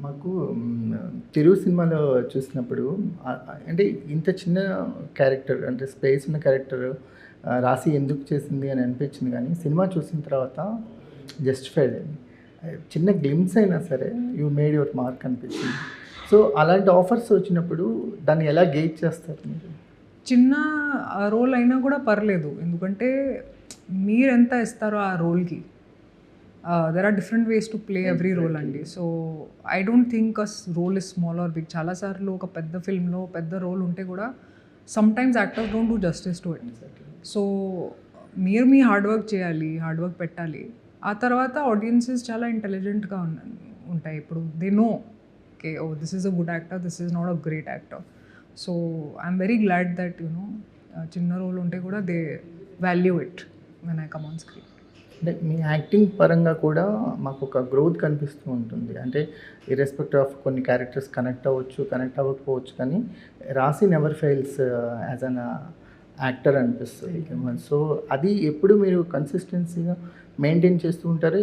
మాకు తిరు సినిమాలో చూసినప్పుడు అంటే ఇంత చిన్న క్యారెక్టర్ అంటే స్పేస్ ఉన్న క్యారెక్టర్ రాశి ఎందుకు చేసింది అని అనిపించింది కానీ సినిమా చూసిన తర్వాత జస్టిఫైడ్ అయింది. చిన్న గ్లిమ్స్ అయినా సరే యూ మేడ్ యువర్ మార్క్ అనిపించింది. సో అలాంటి ఆఫర్స్ వచ్చినప్పుడు దాన్ని ఎలా గేజ్ చేస్తారు మీరు? చిన్న రోల్ అయినా కూడా పర్లేదు, ఎందుకంటే మీరెంత ఇస్తారో ఆ రోల్కి. There are different ways to play every role అండి. So I don't think as role is small or big. చాలాసార్లు ఒక పెద్ద ఫిల్మ్లో పెద్ద రోల్ ఉంటే కూడా sometimes actors don't do justice to it. So మీరు మీ హార్డ్ వర్క్ చేయాలి, హార్డ్ వర్క్ పెట్టాలి. ఆ తర్వాత ఆడియన్సెస్ చాలా ఇంటెలిజెంట్గా ఉంటాయి. ఇప్పుడు they know okay, oh this is a good actor, this is not a great actor. So I'm very glad that చిన్న రోల్ ఉంటే కూడా they value it when I come on screen. అంటే మీ యాక్టింగ్ పరంగా కూడా మాకు ఒక గ్రోత్ కనిపిస్తూ ఉంటుంది. అంటే ఇర్రెస్పెక్టివ్ ఆఫ్ కొన్ని క్యారెక్టర్స్ కనెక్ట్ అవ్వచ్చు, కనెక్ట్ అవ్వకపోవచ్చు, కానీ రాశి never fails as an actor అనిపిస్తుంది. సో అది ఎప్పుడు మీరు కన్సిస్టెన్సీగా మెయింటైన్ చేస్తూ ఉంటారు.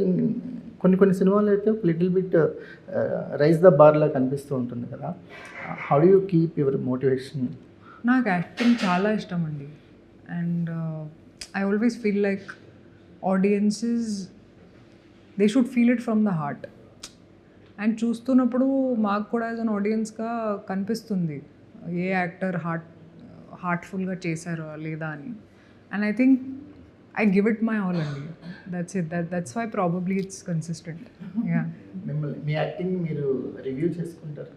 కొన్ని సినిమాలు అయితే ఒక లిటిల్ బిట్ రైజ్ ద బార్లా కనిపిస్తూ ఉంటుంది కదా. How do you keep your motivation? నాకు యాక్టింగ్ చాలా ఇష్టం అండి. And I always feel like audiences they should feel it from the heart. And చూస్తున్నప్పుడు మాకు కూడా యాజ్ అన్ ఆడియన్స్గా కనిపిస్తుంది ఏ యాక్టర్ హార్ట్ఫుల్గా చేశారో లేదా అని. And I think I give it my all అండి. That's it. That's why probably it's consistent. Yeah, మిమ్మల్ని మీ యాక్టింగ్ మీరు రివ్యూ చేసుకుంటారు?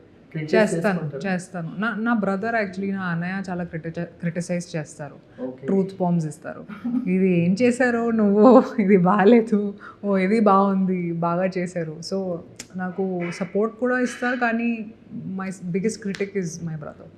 చేస్తాను. నా బ్రదర్ యాక్చువల్లీ, నా అన్నయ్య చాలా క్రిటిసైజ్ చేస్తారు, ట్రూత్ బాంబ్స్ ఇస్తారు. ఇది ఏం చేశారో నువ్వు, ఇది బాగాలేదు, ఓ ఇది బాగుంది, బాగా చేశారు. సో నాకు సపోర్ట్ కూడా ఇస్తారు, కానీ my biggest critic is my brother.